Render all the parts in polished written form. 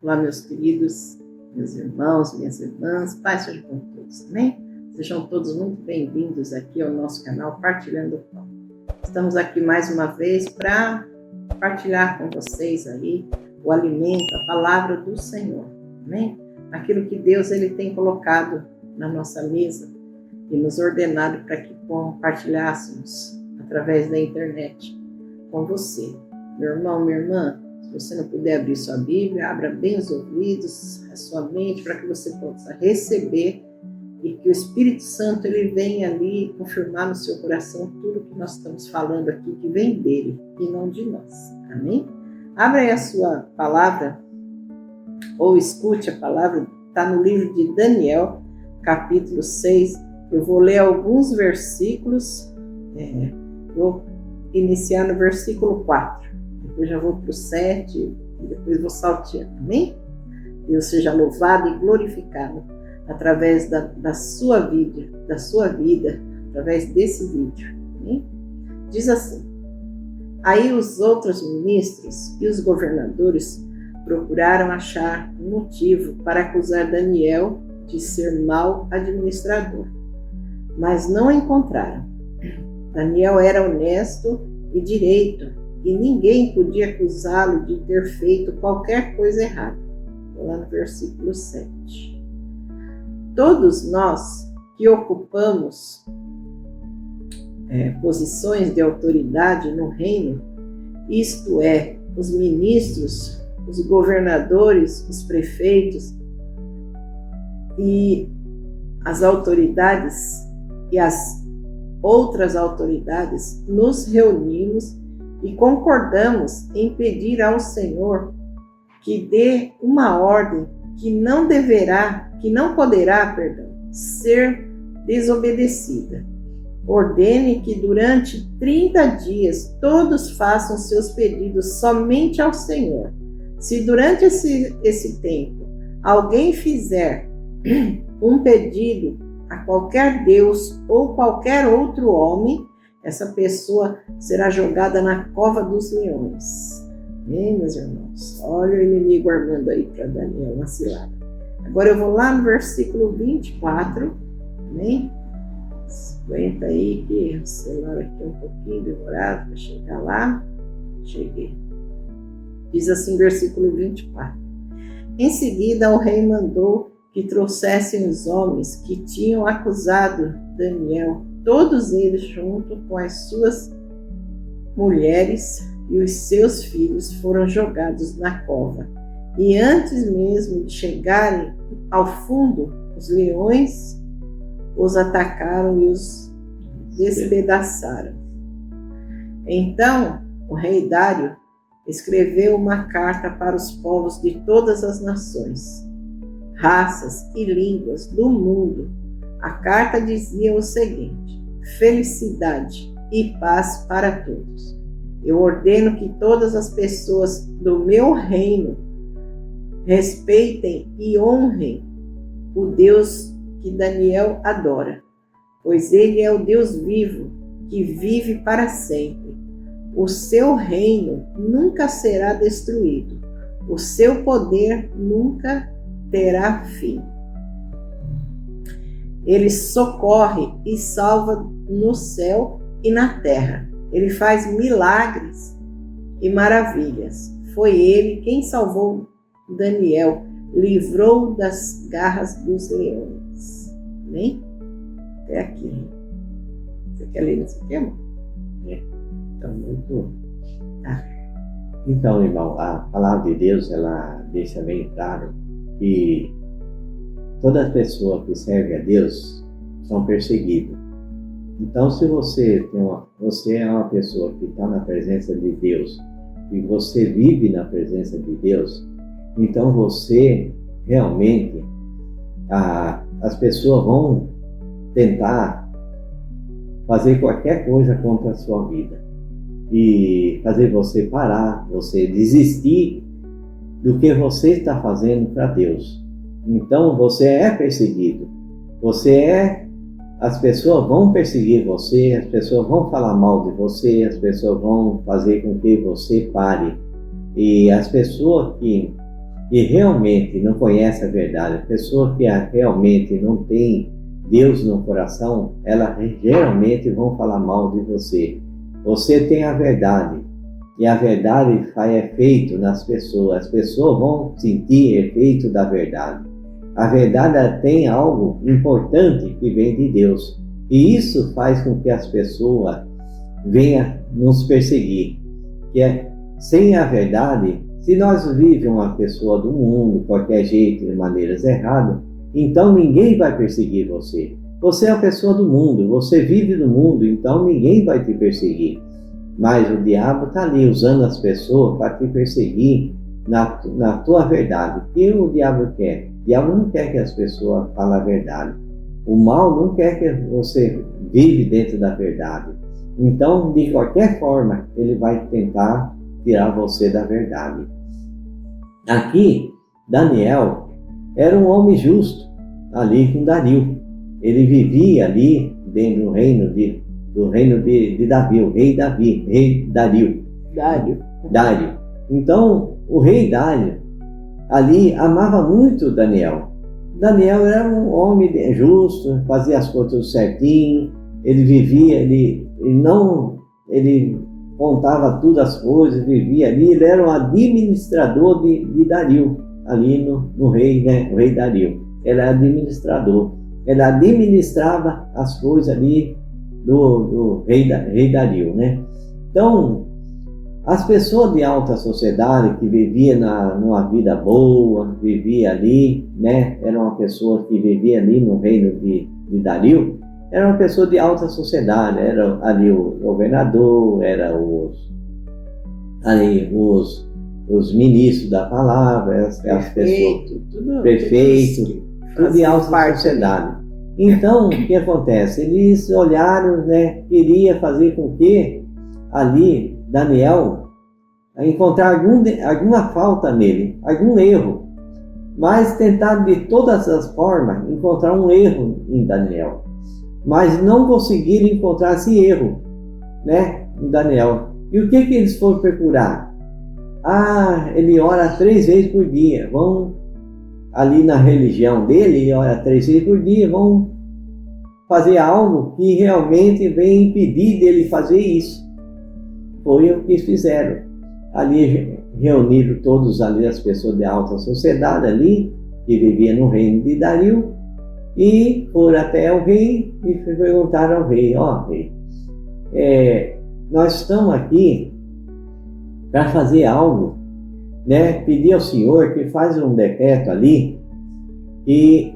Olá, meus queridos, meus irmãos, minhas irmãs, paz seja com todos, amém? Sejam todos muito bem-vindos aqui ao nosso canal Partilhando o Pão. Estamos aqui mais uma vez para partilhar com vocês aí o alimento, a palavra do Senhor, amém? Aquilo que Deus ele tem colocado na nossa mesa e nos ordenado para que compartilhássemos através da internet com você. Meu irmão, minha irmã, se você não puder abrir sua Bíblia, abra bem os ouvidos, a sua mente, para que você possa receber e que o Espírito Santo ele venha ali confirmar no seu coração tudo que nós estamos falando aqui, que vem dele e não de nós. Amém? Abra aí a sua palavra, ou escute a palavra, está no livro de Daniel, capítulo 6. Eu vou ler alguns versículos, vou iniciar no versículo 4. Depois já vou para o 7 e depois vou salteando, amém? Deus seja louvado e glorificado através da sua vida, através desse vídeo, amém? Diz assim: aí os outros ministros e os governadores procuraram achar um motivo para acusar Daniel de ser mau administrador, mas não encontraram. Daniel era honesto e direito, e ninguém podia acusá-lo de ter feito qualquer coisa errada. Lá no versículo 7. Todos nós que ocupamos posições de autoridade no reino, isto é, os ministros, os governadores, os prefeitos e as autoridades e as outras autoridades, nos reunimos e concordamos em pedir ao Senhor que dê uma ordem que não poderá ser desobedecida. Ordene que durante 30 dias todos façam seus pedidos somente ao Senhor. Se durante esse tempo alguém fizer um pedido a qualquer Deus ou qualquer outro homem, essa pessoa será jogada na cova dos leões. Amém, meus irmãos? Olha o inimigo armando aí para Daniel uma cilada. Agora eu vou lá no versículo 24. Amém? Aguenta aí que o celular aqui é um pouquinho demorado para chegar lá. Cheguei. Diz assim, versículo 24. Em seguida o rei mandou que trouxessem os homens que tinham acusado Daniel, todos eles junto com as suas mulheres e os seus filhos foram jogados na cova. E antes mesmo de chegarem ao fundo, os leões os atacaram e os despedaçaram. Então o rei Dário escreveu uma carta para os povos de todas as nações, raças e línguas do mundo. A carta dizia o seguinte: felicidade e paz para todos. Eu ordeno que todas as pessoas do meu reino respeitem e honrem o Deus que Daniel adora, pois ele é o Deus vivo, que vive para sempre. O seu reino nunca será destruído, o seu poder nunca terá fim. Ele socorre e salva no céu e na terra. Ele faz milagres e maravilhas. Foi ele quem salvou Daniel, livrou das garras dos leões. Amém? Até aqui. Você quer ler nesse tema? Então, muito. Então, irmão, a palavra de Deus, ela deixa bem claro que todas as pessoas que servem a Deus são perseguidas. Então, se você é uma pessoa que está na presença de Deus e você vive na presença de Deus, então você realmente, as pessoas vão tentar fazer qualquer coisa contra a sua vida e fazer você parar, você desistir do que você está fazendo para Deus. Então você é perseguido, as pessoas vão perseguir você, as pessoas vão falar mal de você, as pessoas vão fazer com que você pare. E as pessoas que que realmente não conhece a verdade, a pessoa que realmente não tem Deus no coração, ela geralmente vão falar mal de você. Você tem a verdade, e a verdade faz efeito nas pessoas. As pessoas vão sentir efeito da verdade. A verdade tem algo importante que vem de Deus. E isso faz com que as pessoas venham nos perseguir. Que é, sem a verdade, se nós vivemos uma pessoa do mundo, de qualquer jeito, de maneiras erradas, então ninguém vai perseguir você. Você é a pessoa do mundo, você vive no mundo, então ninguém vai te perseguir. Mas o diabo está ali usando as pessoas para te perseguir na tua verdade. O que o diabo quer? O diabo não quer que as pessoas falem a verdade. O mal não quer que você vive dentro da verdade. Então, de qualquer forma, ele vai tentar tirar você da verdade. Aqui, Daniel era um homem justo, ali com Dario. Ele vivia ali dentro do reino de Davi, o rei Davi, rei Dario. Dário. Então, o rei Dário ali amava muito Daniel. Daniel era um homem justo, fazia as coisas tudo certinho, ele vivia, ele contava todas as coisas, vivia ali, ele era um administrador de Dario, ali no rei, né? O rei Dario. Ele era administrador. Ele administrava as coisas ali do rei Dario, né? Então, as pessoas de alta sociedade que viviam numa vida boa, vivia ali, né? Era uma pessoa que vivia ali no reino de Dario, era uma pessoa de alta sociedade, era ali o governador, era os ministros da palavra, as pessoas, prefeito, tudo de alta sociedade. Então, o que acontece? Eles olharam, né, queria fazer com que ali Daniel encontrar alguma falta nele, algum erro, mas tentaram de todas as formas encontrar um erro em Daniel, mas não conseguiram encontrar esse erro, né, em Daniel. E o que eles foram procurar? Ele ora 3 vezes por dia. Vão ali na religião dele, ele ora 3 vezes por dia, vão fazer algo que realmente vem impedir dele fazer isso. Foi o que fizeram. Ali reuniram todos ali as pessoas de alta sociedade ali, que viviam no reino de Dario, e foram até o rei e perguntaram ao rei: rei, nós estamos aqui para fazer algo, né? Pedir ao Senhor que faz um decreto ali e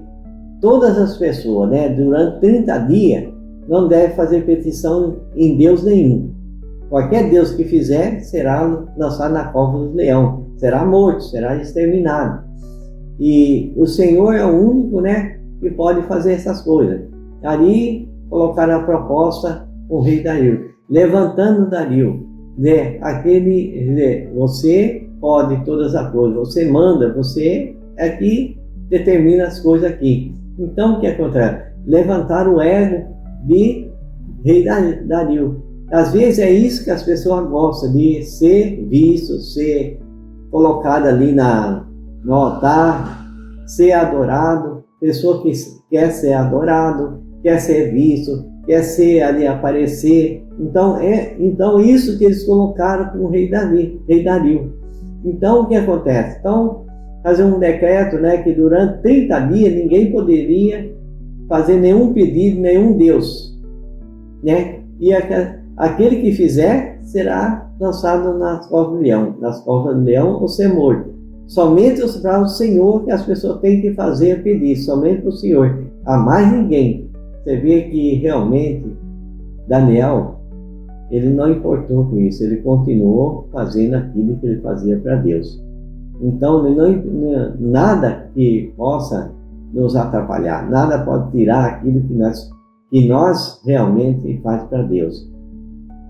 todas as pessoas, né, durante 30 dias não devem fazer petição em Deus nenhum. Qualquer Deus que fizer será lançado na cova dos leões, será morto, será exterminado. E o Senhor é o único, né, que pode fazer essas coisas. Ali colocaram a proposta o rei Dario, levantando Dario, né, você pode todas as coisas, você manda, você é que determina as coisas aqui. Então o que acontece? Levantar o ego de rei Dario. Às vezes é isso que as pessoas gostam, de ser visto, ser colocado ali no altar, ser adorado. Pessoa que quer ser adorado, quer ser visto, quer ser ali, aparecer. Então isso que eles colocaram com o rei Dario. Então o que acontece? Então, fazer um decreto, né, que durante 30 dias ninguém poderia fazer nenhum pedido, nenhum Deus, né? E aquele que fizer será lançado nas covas do leão. Nas covas do leão ou ser morto. Somente para o Senhor que as pessoas têm que fazer pedir, somente para o Senhor, a mais ninguém. Você vê que realmente Daniel, ele não importou com isso, ele continuou fazendo aquilo que ele fazia para Deus. Então, nada que possa nos atrapalhar, nada pode tirar aquilo que nós realmente faz para Deus.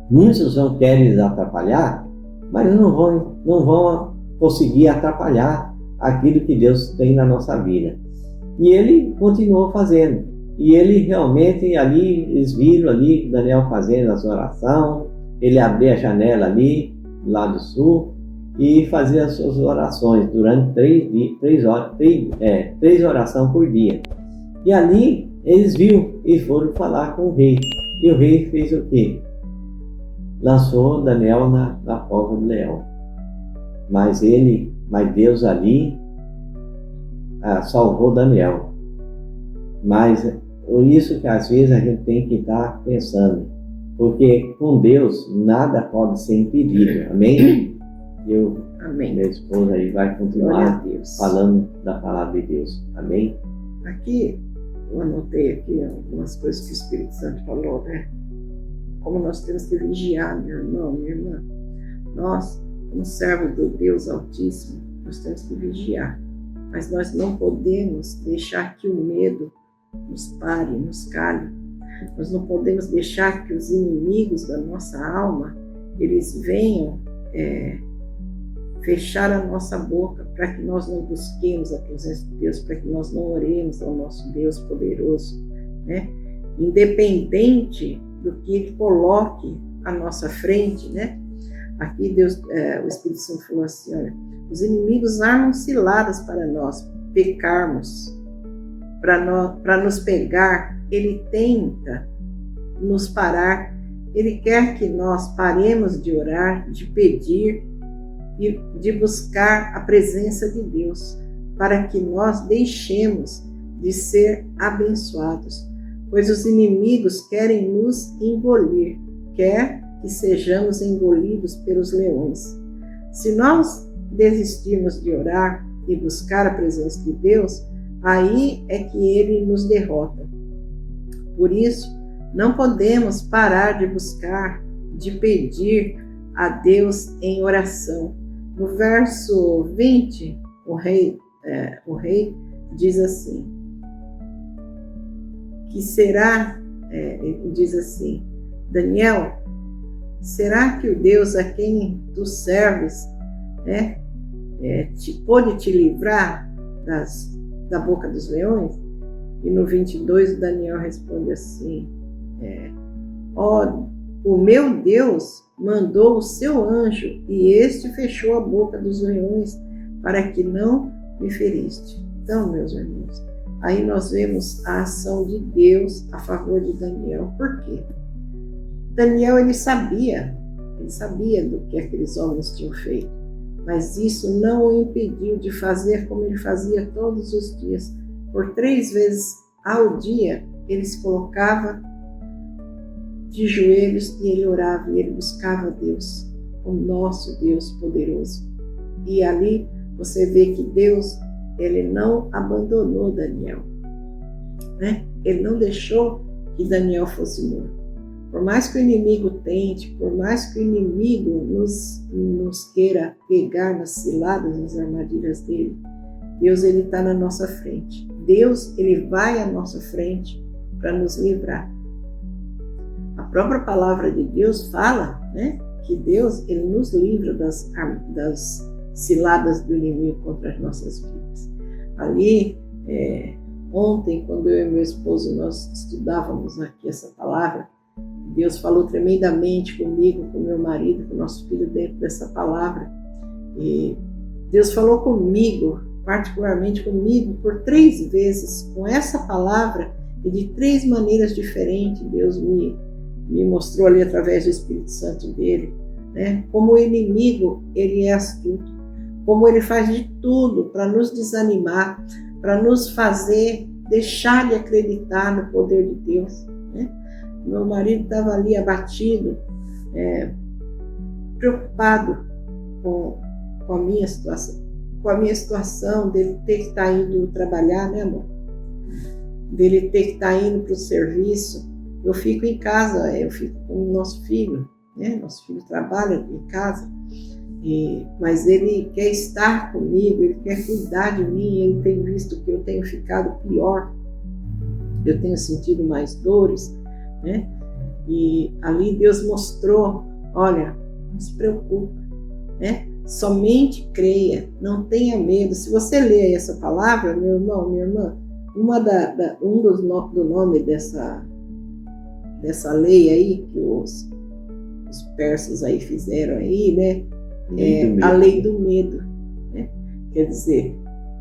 Muitos não querem nos atrapalhar, mas não vão conseguir atrapalhar aquilo que Deus tem na nossa vida. E ele continuou fazendo. E ele realmente ali, eles viram ali Daniel fazendo as orações, ele abriu a janela ali, lá do sul, e fazia as suas orações durante 3 orações por dia. E ali eles viram e foram falar com o rei. E o rei fez o quê? Lançou Daniel na cova do leão. Mas Deus ali salvou Daniel. Mas por isso que às vezes a gente tem que estar pensando, porque com Deus nada pode ser impedido. Amém? Amém. Minha esposa aí vai continuar falando da palavra de Deus. Amém? Aqui, eu anotei aqui algumas coisas que o Espírito Santo falou, né? Como nós temos que vigiar, meu irmão, minha irmã. Nós, como servos do Deus Altíssimo, nós temos que vigiar. Mas nós não podemos deixar que o medo nos pare, nos cale. Nós não podemos deixar que os inimigos da nossa alma, eles venham fechar a nossa boca para que nós não busquemos a presença de Deus, para que nós não oremos ao nosso Deus poderoso, né? Independente do que Ele coloque à nossa frente, né? Aqui Deus, o Espírito Santo falou assim, olha, os inimigos armam ciladas para nós pecarmos, para nos pegar. Ele tenta nos parar, ele quer que nós paremos de orar, de pedir e de buscar a presença de Deus, para que nós deixemos de ser abençoados, pois os inimigos querem nos engolir, quer que sejamos engolidos pelos leões. Se nós desistirmos de orar e buscar a presença de Deus, aí é que ele nos derrota. Por isso, não podemos parar de buscar, de pedir a Deus em oração. No verso 20, o rei diz assim, que será, ele diz assim, Daniel, será que o Deus a quem tu serves pôde te livrar da boca dos leões? E no 22 Daniel responde assim, o meu Deus mandou o seu anjo e este fechou a boca dos leões para que não me feriste. Então, meus irmãos, aí nós vemos a ação de Deus a favor de Daniel. Por quê? Daniel, ele sabia do que aqueles homens tinham feito, mas isso não o impediu de fazer como ele fazia todos os dias. Por 3 vezes ao dia, ele se colocava de joelhos e ele orava e ele buscava Deus, o nosso Deus poderoso. E ali você vê que Deus, ele não abandonou Daniel, né? Ele não deixou que Daniel fosse morto. Por mais que o inimigo tente, por mais que o inimigo nos queira pegar nas ciladas, nas armadilhas dele, Deus, ele está na nossa frente. Deus, ele vai à nossa frente para nos livrar. A própria palavra de Deus fala, né, que Deus, ele nos livra das ciladas do inimigo contra as nossas vidas. Ali, ontem, quando eu e meu esposo, nós estudávamos aqui essa palavra, Deus falou tremendamente comigo, com meu marido, com o nosso filho dentro dessa palavra. E Deus falou comigo, particularmente comigo, por 3 vezes, com essa palavra, e de 3 maneiras diferentes. Deus me mostrou ali através do Espírito Santo dele, né? Como o inimigo, ele é astuto, como ele faz de tudo para nos desanimar, para nos fazer deixar de acreditar no poder de Deus, né? Meu marido estava ali abatido, preocupado com a minha situação, dele ter que estar indo trabalhar, né, amor? Dele ter que estar indo para o serviço. Eu fico em casa, eu fico com o nosso filho, né? Nosso filho trabalha em casa, mas ele quer estar comigo, ele quer cuidar de mim. Ele tem visto que eu tenho ficado pior, eu tenho sentido mais dores, né? E ali Deus mostrou, olha, não se preocupa, né? Somente creia, não tenha medo. Se você ler essa palavra, meu irmão, minha irmã, do nome dessa lei aí que os persas aí fizeram aí, né? a lei do medo. Né? Quer dizer,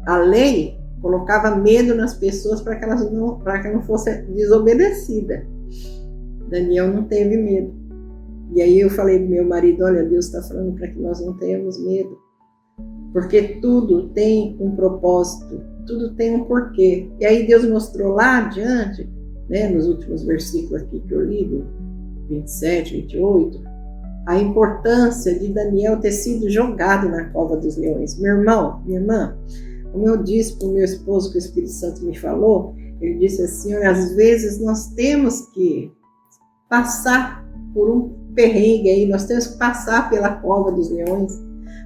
a lei colocava medo nas pessoas para que não fosse desobedecida. Daniel não teve medo. E aí eu falei pro meu marido, olha, Deus está falando para que nós não tenhamos medo. Porque tudo tem um propósito, tudo tem um porquê. E aí Deus mostrou lá adiante, né, nos últimos versículos aqui que eu li, do 27, 28, a importância de Daniel ter sido jogado na cova dos leões. Meu irmão, minha irmã, como eu disse para o meu esposo que o Espírito Santo me falou, ele disse assim, olha, às vezes nós temos que passar por um perrengue aí, nós temos que passar pela cova dos leões.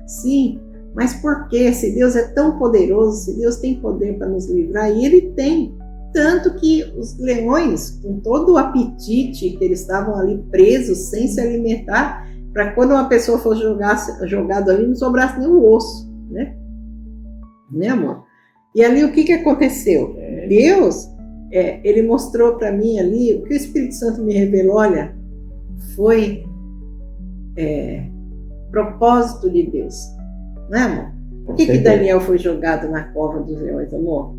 Sim, mas por quê? Se Deus é tão poderoso, se Deus tem poder para nos livrar, e Ele tem. Tanto que os leões, com todo o apetite que eles estavam ali presos, sem se alimentar, para quando uma pessoa fosse jogada ali, não sobrasse nem o osso, né? Né, amor? E ali o que aconteceu? Deus, Ele mostrou para mim ali, o que o Espírito Santo me revelou, olha, foi propósito de Deus, né, amor? Por que Daniel foi jogado na cova dos leões, amor?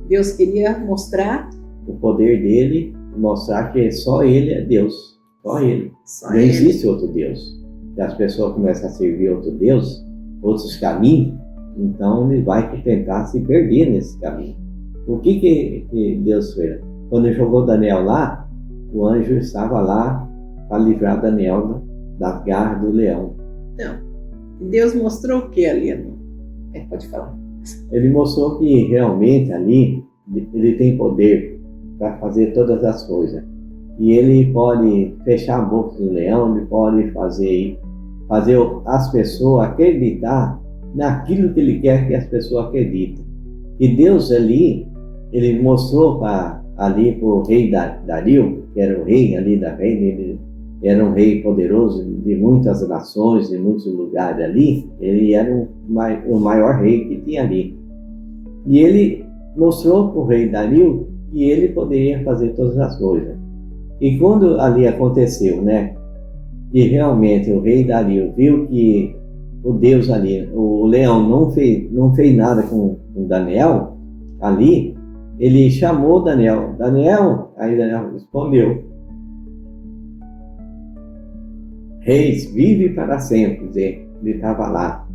Deus queria mostrar o poder dele, mostrar que só ele é Deus, só ele. Não existe outro Deus. Se as pessoas começam a servir outro Deus, outros caminhos, então ele vai tentar se perder nesse caminho. O que Deus fez? Quando ele jogou Daniel lá, o anjo estava lá para livrar Daniel das garras do leão. Então, Deus mostrou o que ali, amor? Pode falar. Ele mostrou que realmente ali ele tem poder para fazer todas as coisas. E ele pode fechar a boca do leão, ele pode fazer as pessoas acreditar naquilo que ele quer que as pessoas acreditem. E Deus ali, ele mostrou para o rei Dario, que era o rei ali da reina, ele era um rei poderoso de muitas nações, de muitos lugares ali, ele era o maior rei que tinha ali. E ele mostrou para o rei Dario que ele poderia fazer todas as coisas. E quando ali aconteceu, né, que realmente o rei Dario viu que o Deus ali, o leão não fez nada com Daniel ali, ele chamou Daniel. Aí Daniel respondeu: Reis, vive para sempre. Ele estava lá.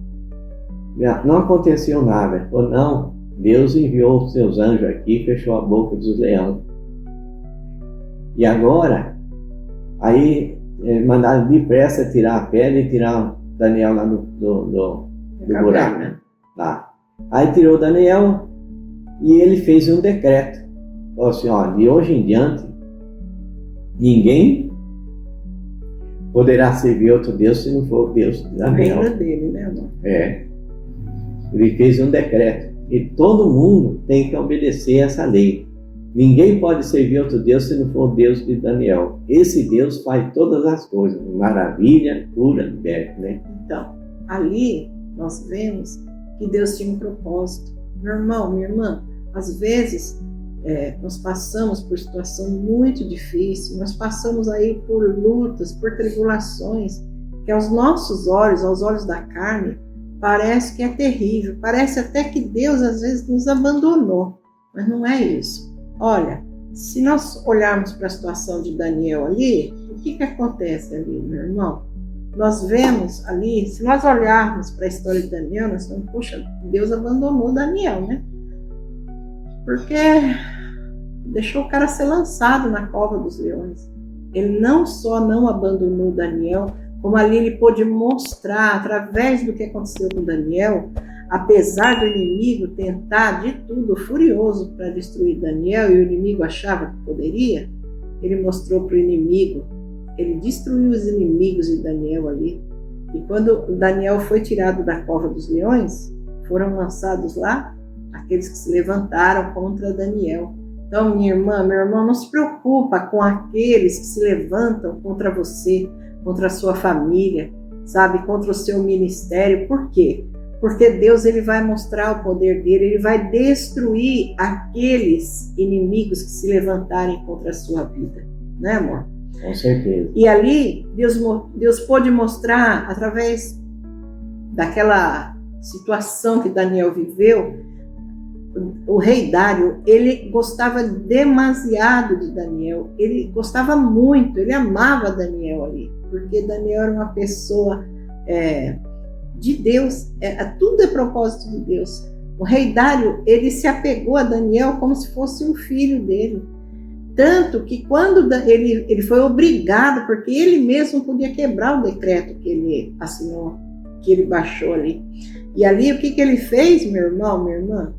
Não aconteceu nada. Ele falou, não, Deus enviou os seus anjos aqui e fechou a boca dos leões. E agora, aí mandaram depressa tirar a pele e tirar Daniel lá do buraco. Né? Lá. Aí tirou Daniel e ele fez um decreto. Falou assim, ó, de hoje em diante, ninguém poderá servir outro Deus se não for o Deus de Daniel. O reino dele, né, amor? Ele fez um decreto. E todo mundo tem que obedecer essa lei. Ninguém pode servir outro Deus se não for o Deus de Daniel. Esse Deus faz todas as coisas. Maravilha, cura, liberta, né? Então, ali nós vemos que Deus tinha um propósito. Meu irmão, minha irmã, às vezes nós passamos por situação muito difícil, nós passamos aí por lutas, por tribulações, que aos nossos olhos, aos olhos da carne, parece que é terrível, parece até que Deus às vezes nos abandonou, mas não é isso. Olha, se nós olharmos para a situação de Daniel ali, o que acontece ali, meu irmão? Nós vemos ali, se nós olharmos para a história de Daniel, nós falamos, poxa, Deus abandonou Daniel, né? Porque deixou o cara ser lançado na cova dos leões. Ele não só não abandonou Daniel, como ali ele pôde mostrar, através do que aconteceu com Daniel, apesar do inimigo tentar de tudo, furioso para destruir Daniel, e o inimigo achava que poderia, ele mostrou para o inimigo, ele destruiu os inimigos de Daniel ali. E quando Daniel foi tirado da cova dos leões, foram lançados lá aqueles que se levantaram contra Daniel. Então, minha irmã, meu irmão, não se preocupa com aqueles que se levantam contra você, contra a sua família, sabe, contra o seu ministério. Por quê? Porque Deus, ele vai mostrar o poder dele, ele vai destruir aqueles inimigos que se levantarem contra a sua vida, né, amor? Com certeza. E ali, Deus pôde mostrar, através daquela situação que Daniel viveu, o rei Dário, ele gostava demasiado de Daniel, ele gostava muito, ele amava Daniel ali, porque Daniel era uma pessoa de Deus, tudo é propósito de Deus. O rei Dário, ele se apegou a Daniel como se fosse um filho dele, tanto que quando ele foi obrigado, porque ele mesmo podia quebrar o decreto que ele assinou, que ele baixou ali. E ali, o que ele fez, meu irmão, minha irmã?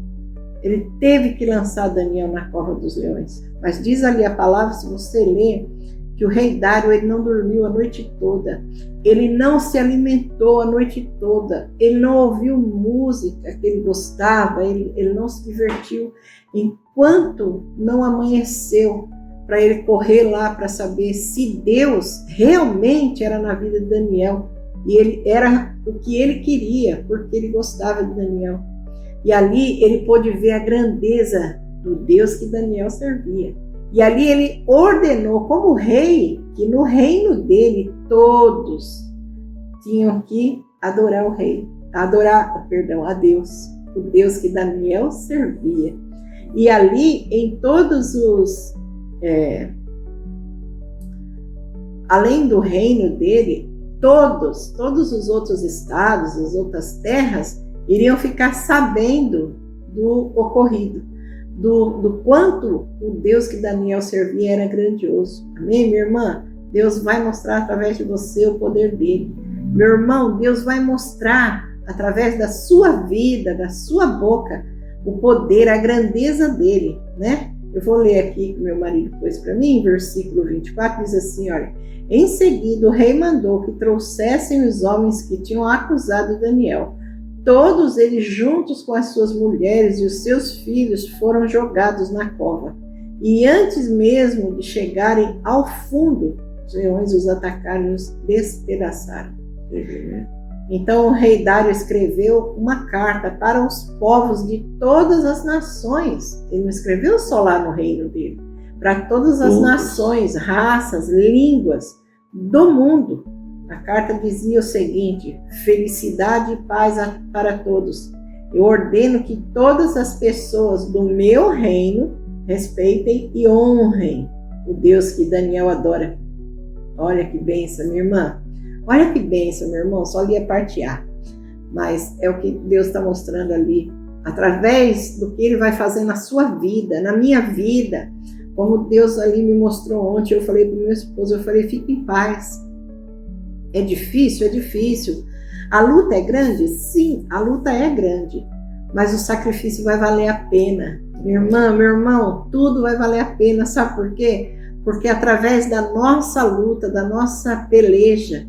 Ele teve que lançar Daniel na cova dos leões. Mas diz ali a palavra, se você ler, que o rei Dário, ele não dormiu a noite toda. Ele não se alimentou a noite toda. Ele não ouviu música que ele gostava. Ele não se divertiu enquanto não amanheceu, para ele correr lá para saber se Deus realmente era na vida de Daniel. E ele era o que ele queria, porque ele gostava de Daniel. E ali ele pôde ver a grandeza do Deus que Daniel servia. E ali ele ordenou como rei, que no reino dele todos tinham que adorar o rei, a Deus, o Deus que Daniel servia. E ali em todos os, além do reino dele, todos os outros estados, as outras terras, iriam ficar sabendo do ocorrido, do quanto o Deus que Daniel servia era grandioso. Amém, minha irmã? Deus vai mostrar através de você o poder dele. Meu irmão, Deus vai mostrar através da sua vida, da sua boca, o poder, a grandeza dele, né? Eu vou ler aqui que meu marido pôs para mim, versículo 24, diz assim, olha: em seguida o rei mandou que trouxessem os homens que tinham acusado Daniel. Todos eles, juntos com as suas mulheres e os seus filhos, foram jogados na cova. E antes mesmo de chegarem ao fundo, os leões os atacaram e os despedaçaram. Então o rei Dário escreveu uma carta para os povos de todas as nações. Ele não escreveu só lá no reino dele. Para todas as nações, raças, línguas do mundo. A carta dizia o seguinte: felicidade e paz para todos. Eu ordeno que todas as pessoas do meu reino respeitem e honrem o Deus que Daniel adora. Olha que bênção, minha irmã. Olha que bênção, meu irmão. Só li a parte A. Mas é o que Deus está mostrando ali. Através do que Ele vai fazer na sua vida, na minha vida. Como Deus ali me mostrou ontem, eu falei para o meu esposo, eu falei, fique em paz. É difícil? É difícil. A luta é grande? Sim, a luta é grande. Mas o sacrifício vai valer a pena. Minha irmã, meu irmão, tudo vai valer a pena. Sabe por quê? Porque através da nossa luta, da nossa peleja,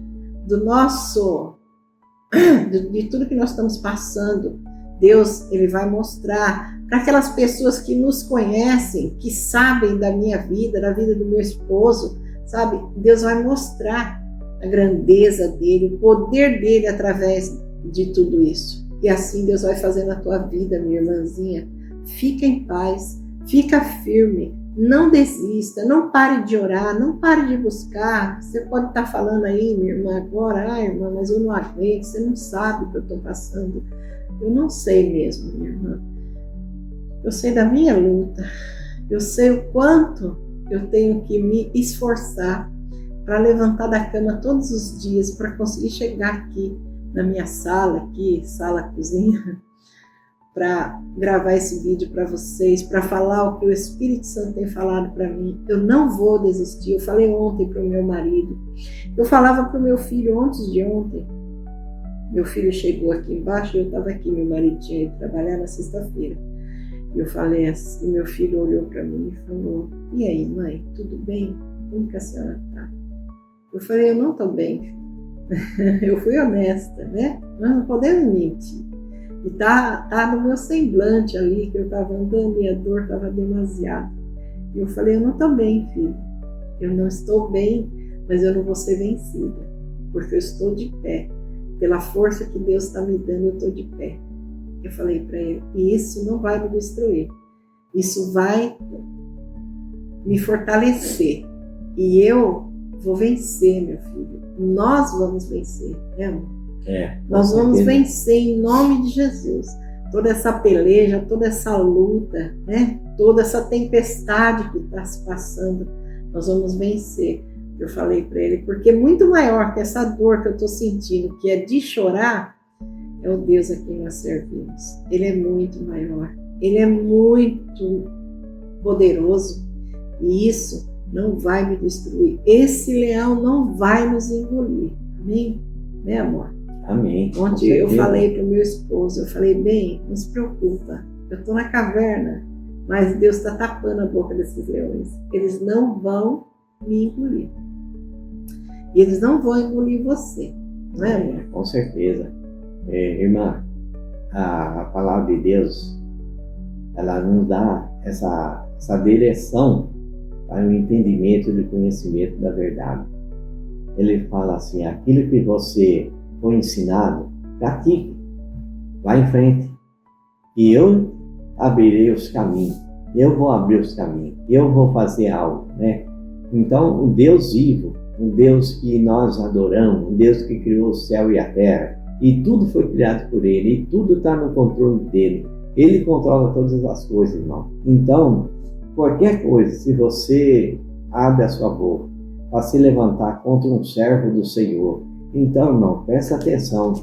de tudo que nós estamos passando, Deus, Ele vai mostrar para aquelas pessoas que nos conhecem, que sabem da minha vida, da vida do meu esposo, sabe? Deus vai mostrar a grandeza dele, o poder dele através de tudo isso. E assim Deus vai fazer na tua vida, minha irmãzinha. Fica em paz, fica firme, não desista, não pare de orar, não pare de buscar. Você pode estar falando aí, minha irmã, agora, irmã, mas eu não aguento, você não sabe o que eu estou passando. Eu não sei mesmo, minha irmã. Eu sei da minha luta, eu sei o quanto eu tenho que me esforçar para levantar da cama todos os dias, para conseguir chegar aqui na minha sala, sala-cozinha, para gravar esse vídeo para vocês, para falar o que o Espírito Santo tem falado para mim. Eu não vou desistir. Eu falei ontem para o meu marido, eu falava para o meu filho antes de ontem. Meu filho chegou aqui embaixo e eu estava aqui, meu marido tinha ido trabalhar na sexta-feira. Eu falei assim, meu filho olhou para mim e falou, e aí, mãe, tudo bem? Como que a senhora está? Eu falei, eu não estou bem. Eu fui honesta, né? Nós não podemos mentir. E tá no meu semblante ali, que eu estava andando e a dor estava demasiada. E eu falei, eu não estou bem, filho. Eu não estou bem, mas eu não vou ser vencida. Porque eu estou de pé. Pela força que Deus está me dando, eu estou de pé. Eu falei para ele, e isso não vai me destruir. Isso vai me fortalecer. E eu vou vencer, meu filho. Nós vamos vencer, né, amor? Nós vamos vencer em nome de Jesus. Toda essa peleja, toda essa luta, né? Toda essa tempestade que está se passando, nós vamos vencer. Eu falei para ele, porque muito maior que essa dor que eu estou sentindo, que é de chorar, é o Deus a quem nós servimos. Ele é muito maior, ele é muito poderoso e isso não vai me destruir. Esse leão não vai nos engolir. Amém? Né, amor? Amém. Ontem eu falei para o meu esposo, eu falei, bem, não se preocupa, eu estou na caverna, mas Deus está tapando a boca desses leões. Eles não vão me engolir. E eles não vão engolir você, não é, amor? Com certeza. Irmã, a palavra de Deus, ela nos dá essa direção para o entendimento e o conhecimento da verdade. Ele fala assim, aquilo que você foi ensinado, pratique, vá em frente, e eu abrirei os caminhos, eu vou abrir os caminhos, eu vou fazer algo, né? Então, o Deus vivo, o Deus que nós adoramos, o Deus que criou o céu e a terra, e tudo foi criado por Ele, e tudo está no controle dEle. Ele controla todas as coisas, irmão. Então, qualquer coisa, se você abre a sua boca para se levantar contra um servo do Senhor, então, irmão, presta atenção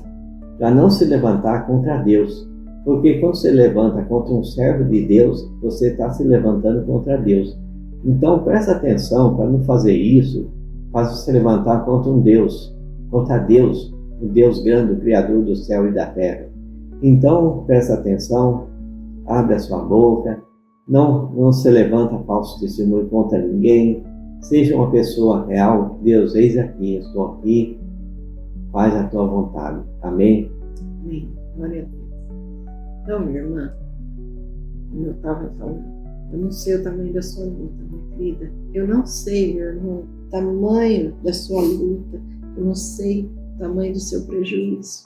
para não se levantar contra Deus. Porque quando você levanta contra um servo de Deus, você está se levantando contra Deus. Então, presta atenção para não fazer isso, para se levantar contra um Deus, contra Deus, o Deus grande, o Criador do céu e da terra. Então, presta atenção, abre a sua boca, não se levanta falso testemunho contra ninguém, seja uma pessoa real. Deus, eis aqui, eu estou aqui, faz a tua vontade. Amém? Amém. Glória a Deus. Então, minha irmã, como eu estava falando, eu não sei o tamanho da sua luta, minha querida. Eu não sei, meu irmão, o tamanho da sua luta. Eu não sei o tamanho do seu prejuízo.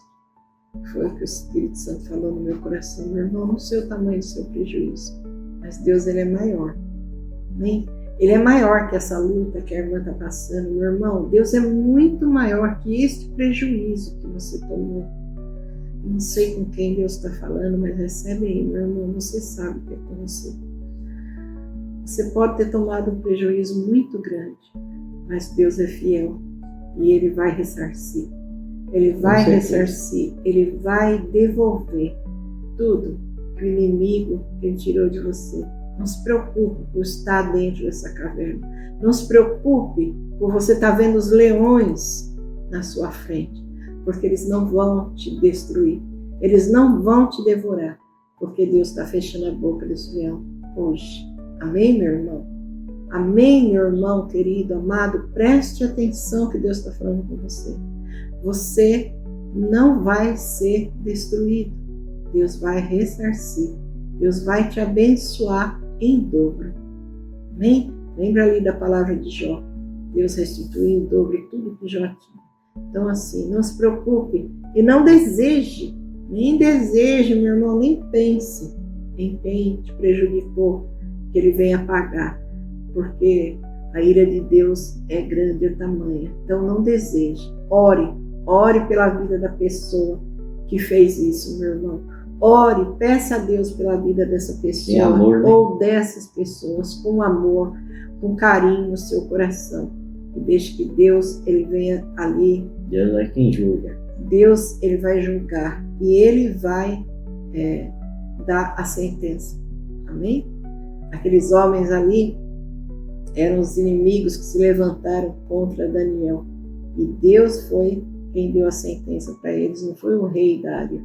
Foi o que o Espírito Santo falou no meu coração. Meu irmão, não sei o tamanho do seu prejuízo, mas Deus, Ele é maior. Amém? Ele é maior que essa luta que a irmã está passando. Meu irmão, Deus é muito maior que este prejuízo que você tomou. Eu não sei com quem Deus está falando, mas recebe aí, meu irmão. Você sabe o que é com você. Você pode ter tomado um prejuízo muito grande, mas Deus é fiel e Ele vai ressarcir. Ele vai ressarcir, Ele vai devolver tudo que o inimigo Ele tirou de você. Não se preocupe por estar dentro dessa caverna. Não se preocupe por você estar vendo os leões na sua frente, porque eles não vão te destruir. Eles não vão te devorar, porque Deus está fechando a boca desse leão hoje. Amém, meu irmão? Amém, meu irmão querido, amado? Preste atenção que Deus está falando com você. Você não vai ser destruído. Deus vai ressarcir. Deus vai te abençoar em dobro. Amém? Lembra ali da palavra de Jó. Deus restituiu em dobro tudo que Jó tinha. Então assim, não se preocupe e não deseje, nem deseje, meu irmão, nem pense em quem te prejudicou, que ele venha pagar, porque a ira de Deus é grande, é tamanha. Então não deseje. Ore pela vida da pessoa que fez isso, meu irmão. Ore, peça a Deus pela vida dessa pessoa, amor, né? Ou dessas pessoas, com amor, com carinho no seu coração. E deixe que Deus, Ele venha ali. Deus é quem julga. Deus, Ele vai julgar e Ele vai dar a sentença. Amém? Aqueles homens ali eram os inimigos que se levantaram contra Daniel. E Deus foi quem deu a sentença para eles, não foi o rei Dário.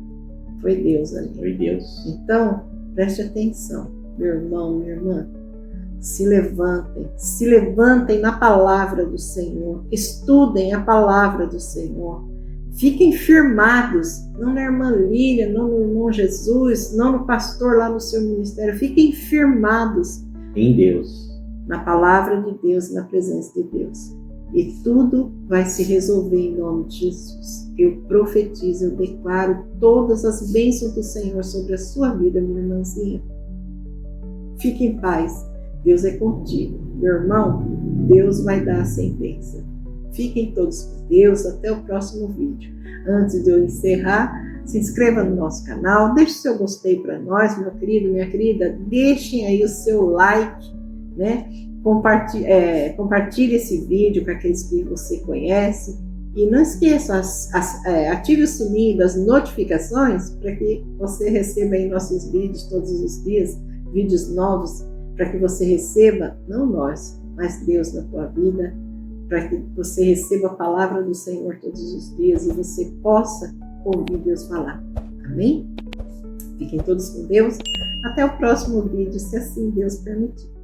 Foi Deus ali. Foi Deus. Então, preste atenção, meu irmão, minha irmã. Se levantem na palavra do Senhor. Estudem a palavra do Senhor. Fiquem firmados, não na irmã Lília, não no irmão Jesus, não no pastor lá no seu ministério. Fiquem firmados em Deus, na palavra de Deus, na presença de Deus. E tudo vai se resolver em nome de Jesus. Eu profetizo, eu declaro todas as bênçãos do Senhor sobre a sua vida, minha irmãzinha. Fique em paz. Deus é contigo. Meu irmão, Deus vai dar a sentença. Fiquem todos com Deus, até o próximo vídeo. Antes de eu encerrar, se inscreva no nosso canal, deixe seu gostei para nós, meu querido, minha querida, deixem aí o seu like, né? Compartilhe esse vídeo para aqueles que você conhece e não esqueça, ative o sininho das notificações para que você receba aí nossos vídeos todos os dias, vídeos novos, para que você receba, não nós, mas Deus na tua vida, para que você receba a palavra do Senhor todos os dias e você possa ouvir Deus falar. Amém? Fiquem todos com Deus. Até o próximo vídeo, se assim Deus permitir.